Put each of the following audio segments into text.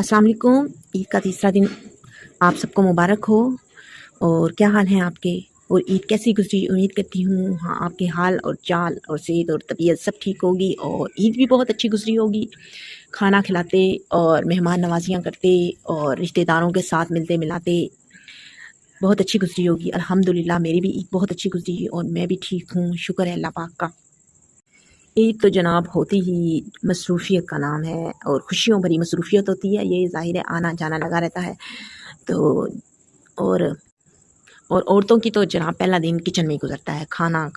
अस्सलाम वालेकुम। ईद का तीसरा दिन आप सबको मुबारक हो। और क्या हाल है आपके, और ईद कैसी गुजरी? उम्मीद करती हूँ हाँ आपके हाल और चाल और सेहत और तबीयत सब ठीक होगी और ईद भी बहुत अच्छी गुजरी होगी। खाना खिलाते और मेहमान नवाजियाँ करते और रिश्तेदारों के साथ मिलते मिलाते बहुत अच्छी गुजरी होगी। अल्हम्दुलिल्लाह मेरी भी ईद बहुत अच्छी गुजरी और मैं भी ठीक हूँ, शुक्र है अल्लाह पाक का। ईद तो जनाब होती ही मसरूफ़ियत का नाम है और खुशियों भरी मसरूफ़ियत होती है। ये ज़ाहिर है आना जाना लगा रहता है। तो और और औरतों की तो जनाब पहला दिन किचन में ही गुजरता है। खाना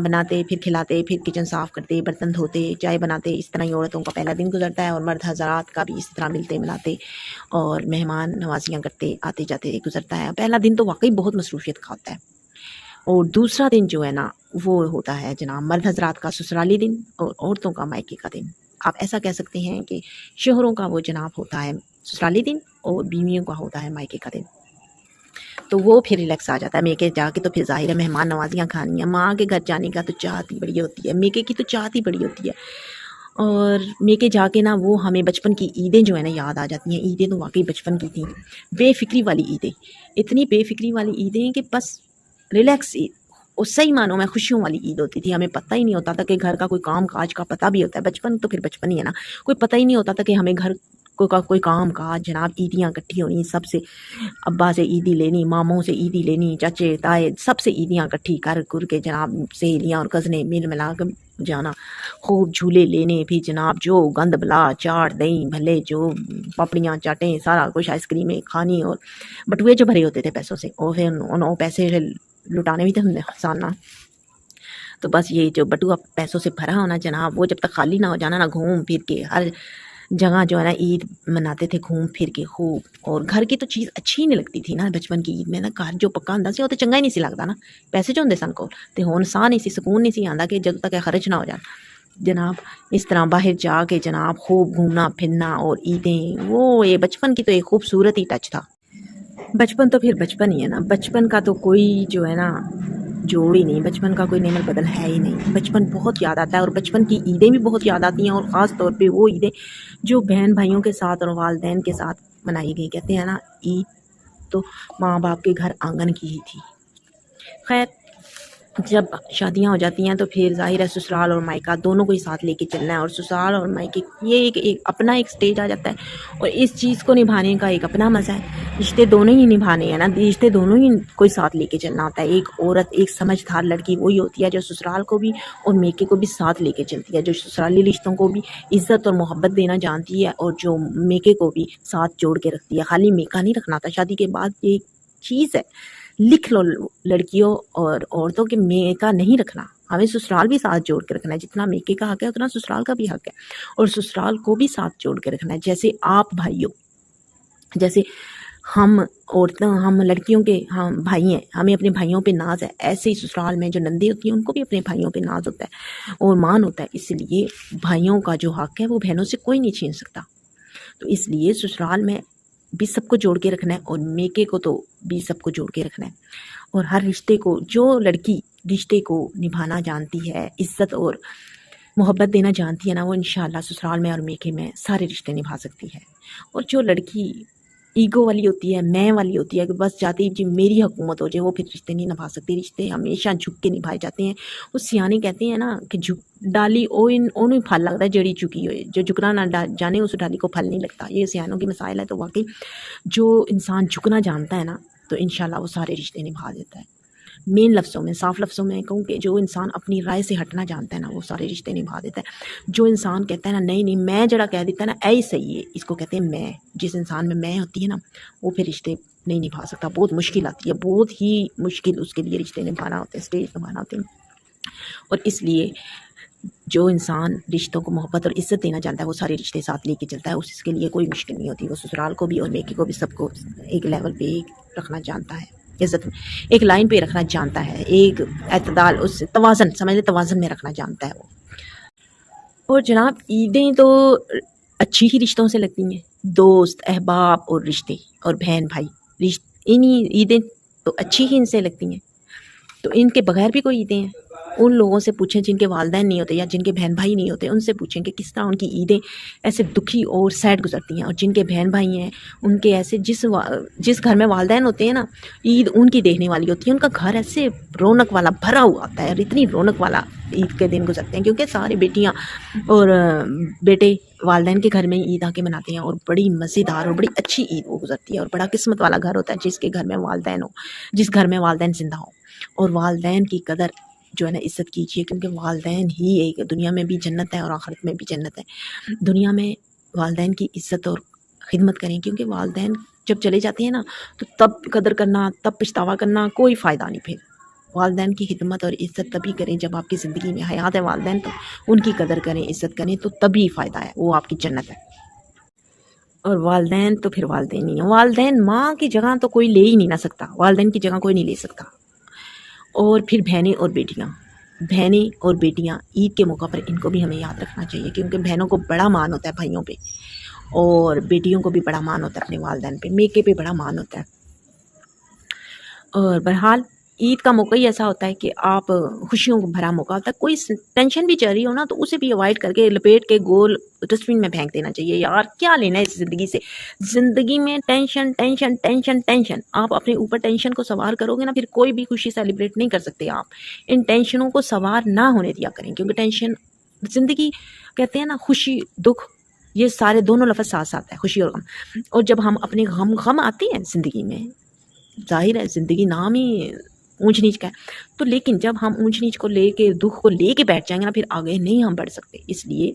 बनाते फिर खिलाते, फिर किचन साफ़ करते, बर्तन धोते, चाय बनाते, इस तरह ही औरतों का पहला दिन गुजरता है। और मर्द हज़रात का भी इसी तरह मिलते मिलाते और मेहमान नवाजियाँ करते आते जाते गुजरता है। पहला दिन तो वाकई बहुत मसरूफ़ियत का होता है। और दूसरा दिन जो है ना वो होता है जनाब मर्द हज़रात का ससुराली दिन और औरतों का मायके का दिन। आप ऐसा कह सकते हैं कि शोहरों का वो जनाब होता है ससुराली दिन और बीवियों का होता है मायके का दिन। तो वो फिर रिलैक्स आ जाता है। मेके जाके तो फिर ज़ाहिर है मेहमान नवाजियाँ खानी है। माँ के घर जाने का तो चाहत ही बड़ी होती है, मेके की तो चाहत ही बड़ी होती है। और मेके जाके ना वो हमें बचपन की ईदें जो है ना याद आ जाती हैं। ईदें तो वाकई बचपन की थी, बेफिक्री वाली ईदें, इतनी बेफिक्री वाली ईदें कि बस रिलैक्स ईद और सही मानों में खुशियों वाली ईद होती थी। हमें पता ही नहीं होता था कि घर का कोई काम काज का पता भी होता है। बचपन तो फिर बचपन ही है ना, कोई पता ही नहीं होता था कि हमें घर का कोई काम काज जनाब ईदियाँ इकट्ठी होनी, सबसे अब्बा से ईदी लेनी, मामों से ईदी लेनी, चाचे ताए सबसे ईदियाँ इकट्ठी कर कर के जनाब सहेलियाँ और कज़नें मिल मिला कर जाना, खूब झूले लेने, फिर जनाब जो गंद बला चाट दही भले जो पापड़ियाँ चाटें सारा कुछ आइसक्रीमें खानी और बटुए जो भरे होते थे पैसों से और फिर उन पैसे लुटाने भी थे हमने आसान ना। तो बस ये जो बटुआ पैसों से भरा होना जनाब, वो जब तक खाली ना हो जाना ना, घूम फिर के हर जगह जो है ना ईद मनाते थे घूम फिर के खूब। और घर की तो चीज़ अच्छी ही नहीं लगती थी ना बचपन की ईद में ना। घर जो पक्का होंदा सी वो तो चंगा ही नहीं सी लगता ना। पैसे जो होंदे सन कोल ते हुण साह नहीं सी, सुकून नहीं सी आंदा कि जब तक खर्च ना हो जान। जनाब इस तरह बाहर जाके जनाब खूब घूमना फिरना और ईदें, वो ये बचपन की तो एक खूबसूरत ही टच था। बचपन तो फिर बचपन ही है ना, बचपन का तो कोई जो है ना जोड़ ही नहीं, बचपन का कोई नेमल बदल है ही नहीं। बचपन बहुत याद आता है और बचपन की ईदें भी बहुत याद आती हैं और ख़ास तौर पे वो ईदें जो बहन भाइयों के साथ और वालदैन के साथ मनाई गई। कहते हैं ना ईद तो माँ बाप के घर आंगन की ही थी। खैर जब शादियां हो जाती हैं तो फिर ज़ाहिर है ससुराल और मायका दोनों को ही साथ लेके चलना है। और ससुराल और मायके ये एक अपना एक स्टेज आ जाता है और इस चीज़ को निभाने का एक अपना मज़ा है। रिश्ते दोनों ही निभाने हैं ना, रिश्ते दोनों ही कोई साथ लेके चलना होता है। एक औरत एक समझदार लड़की वही होती है जो ससुराल को भी और मेके को भी साथ लेके चलती है, जो ससुराली रिश्तों को भी इज़्ज़त और मोहब्बत देना जानती है और जो मेके को भी साथ जोड़ के रखती है। खाली मेका नहीं रखना था शादी के बाद, ये चीज़ है, लिख लो लड़कियों और औरतों के मेका नहीं रखना, हमें ससुराल भी साथ जोड़ के रखना है। जितना मेके का हक है उतना ससुराल का भी हक है और ससुराल को भी साथ जोड़ के रखना है। जैसे आप भाइयों, जैसे हम औरतें हम लड़कियों के हम भाई हैं, हमें अपने भाइयों पे नाज है, ऐसे ही ससुराल में जो नंदे होती हैं उनको भी अपने भाइयों पे नाज होता है और मान होता है। इसलिए भाइयों का जो हक है वो बहनों से कोई नहीं छीन सकता। तो इसलिए ससुराल में भी सबको जोड़ के रखना है और मेके को तो भी सबको जोड़ के रखना है। और हर रिश्ते को, जो लड़की रिश्ते को निभाना जानती है, इज़्ज़त और मोहब्बत देना जानती है ना, वो इंशाल्लाह ससुराल में और मेके में सारे रिश्ते निभा सकती है। और जो लड़की ईगो वाली होती है, मैं वाली होती है कि बस जाती जी मेरी हुकूमत हो जाए, वो फिर रिश्ते नहीं निभा सकती। रिश्ते हमेशा झुक के निभाए जाते हैं। वो सियाने कहते हैं ना कि झुक डाली ओनू ही फल लगता है जड़ी झुकी हुई, जो झुकना ना जाने उस डाली को फल नहीं लगता। ये सियानों की मिसाइल है। तो वाकई जो इंसान झुकना जानता है ना तो इंशाल्लाह वो सारे रिश्ते निभा देता है। मेन लफ्ज़ों में, साफ लफ्ज़ों में कहूँ कि जो इंसान अपनी राय से हटना जानता है ना वो सारे रिश्ते निभा देता है। जो इंसान कहता है ना नहीं नहीं मैं जरा कह देता है ना ऐ सही है, इसको कहते हैं मैं। जिस इंसान में मैं होती है ना वो फिर रिश्ते नहीं निभा सकता। बहुत मुश्किल आती है, बहुत ही मुश्किल उसके लिए रिश्ते निभाना होते हैं, स्टेज निभाना होते हैं। और इसलिए जो इंसान रिश्तों को मोहब्बत और इज़्ज़त देना जानता है वो सारे रिश्ते साथ लेके चलता है, उसके लिए कोई मुश्किल नहीं होती। वो ससुराल को भी और मेके को भी सबको एक लेवल पे रखना जानता है, इज़्ज़त एक लाइन पे रखना जानता है, एक एतदाल उस तवाज़न समझ ले तवाज़न में रखना जानता है वो। और जनाब ईदें तो अच्छी ही रिश्तों से लगती हैं, दोस्त अहबाब और रिश्ते और बहन भाई इन्हीं ईदें तो अच्छी ही इनसे लगती हैं। तो इनके बगैर भी कोई ईदें हैं उन लोगों से पूछें जिनके वालिदैन नहीं होते या जिनके बहन भाई नहीं होते, उनसे पूछें कि किस तरह उनकी ईदें ऐसे दुखी और सैड गुजरती हैं। और जिनके बहन भाई हैं उनके ऐसे जिस घर में वालिदैन होते हैं ना, ईद उनकी देखने वाली होती है, उनका घर ऐसे रौनक वाला भरा हुआ होता है और इतनी रौनक वाला ईद के दिन गुजरते हैं, क्योंकि सारी बेटियाँ और बेटे वालिदैन के घर में ईद आके मनाते हैं और बड़ी मज़ेदार और बड़ी अच्छी ईद वो गुजरती है। और बड़ा किस्मत वाला घर होता है जिसके घर में वालिदैन हो, जिस घर में वालिदैन ज़िंदा हो। और वालिदैन की कदर जो है ना इज़्ज़त कीजिए, क्योंकि वालिदैन ही एक दुनिया में भी जन्नत है और आखिरत में भी जन्नत है। दुनिया में वालिदैन की इज़्ज़त और खिदमत करें, क्योंकि वालिदैन जब चले जाते हैं ना तो तब कदर करना, तब पछतावा करना कोई फ़ायदा नहीं। फिर वालिदैन की खिदमत और इज़्ज़त तभी करें जब आपकी ज़िंदगी में हयात है वालिदैन, तो उनकी कदर करें, इज़्ज़त करें, तो तभी फ़ायदा है, वो आपकी जन्नत है। और वालिदैन तो फिर वालिदैन ही है। वालिदैन माँ की जगह तो कोई ले ही नहीं ना सकता, वालिदैन की जगह कोई नहीं ले सकता। और फिर बहनें और बेटियाँ ईद के मौका पर इनको भी हमें याद रखना चाहिए, क्योंकि बहनों को बड़ा मान होता है भाइयों पे और बेटियों को भी बड़ा मान होता है अपने वालिदैन पे, मेके पे बड़ा मान होता है। और बहरहाल ईद का मौका ही ऐसा होता है कि आप खुशियों को भरा मौका होता है। कोई टेंशन भी चल रही हो ना तो उसे भी अवॉइड करके लपेट के गोल डस्टबिन में फेंक देना चाहिए। यार क्या लेना है इस ज़िंदगी से, ज़िंदगी में टेंशन टेंशन टेंशन टेंशन। आप अपने ऊपर टेंशन को सवार करोगे ना, फिर कोई भी खुशी सेलिब्रेट नहीं कर सकते आप। इन टेंशनों को सवार ना होने दिया करें, क्योंकि टेंशन ज़िंदगी, कहते हैं ना खुशी दुख, ये सारे दोनों लफ्ज़ साथ साथ है, खुशी और गम। और जब हम अपने गम आते हैं ज़िंदगी में, ज़ाहिर है ज़िंदगी नाम ही ऊंच नीच का है, तो लेकिन जब हम ऊंच नीच को लेके दुख को लेके बैठ जाएंगे ना, फिर आगे नहीं हम बढ़ सकते। इसलिए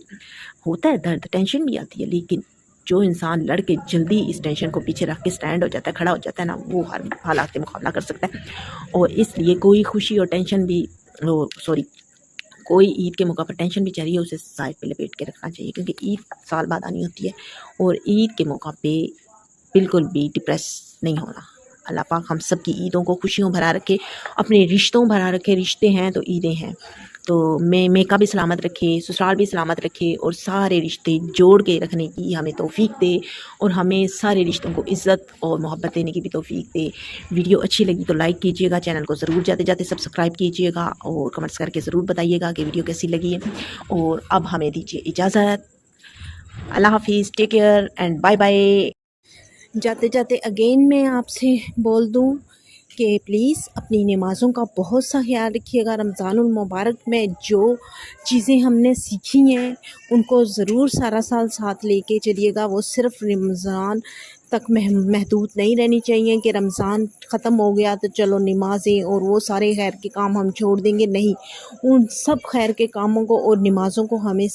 होता है दर्द, टेंशन भी आती है, लेकिन जो इंसान लड़ के जल्दी इस टेंशन को पीछे रख के स्टैंड हो जाता है, खड़ा हो जाता है ना, वो हर हालात से मुकाबला कर सकता है। और इसलिए कोई खुशी और टेंशन भी कोई ईद के मौका पर टेंशन भी चाहिए उसे साइड पे लपेट के रखना चाहिए, क्योंकि ईद साल बाद आनी होती है और ईद के मौका पे बिल्कुल भी डिप्रेस नहीं होना। अल्लाह पाक हम सब की ईदों को खुशियों भरा रखे, अपने रिश्तों भरा रखे। रिश्ते हैं तो ईदें हैं, तो मेका भी सलामत रखे, ससुराल भी सलामत रखे और सारे रिश्ते जोड़ के रखने की हमें तौफीक दे और हमें सारे रिश्तों को इज़्ज़त और मोहब्बत देने की भी तौफीक दे। वीडियो अच्छी लगी तो लाइक कीजिएगा, चैनल को ज़रूर जाते जाते सब्सक्राइब कीजिएगा और कमेंट्स करके ज़रूर बताइएगा कि वीडियो कैसी लगी है। और अब हमें दीजिए इजाज़त। अल्लाह हाफिज़, take care and bye bye. जाते जाते अगेन मैं आपसे बोल दूं कि प्लीज़ अपनी नमाज़ों का बहुत सा ख्याल रखिएगा। रमज़ानुल मुबारक में जो चीज़ें हमने सीखी हैं उनको ज़रूर सारा साल साथ लेके चलिएगा। वो सिर्फ़ रमज़ान तक महदूद नहीं रहनी चाहिए कि रमज़ान ख़त्म हो गया तो चलो नमाज़ें और वो सारे खैर के काम हम छोड़ देंगे। नहीं, उन सब खैर के कामों को और नमाज़ों को हमें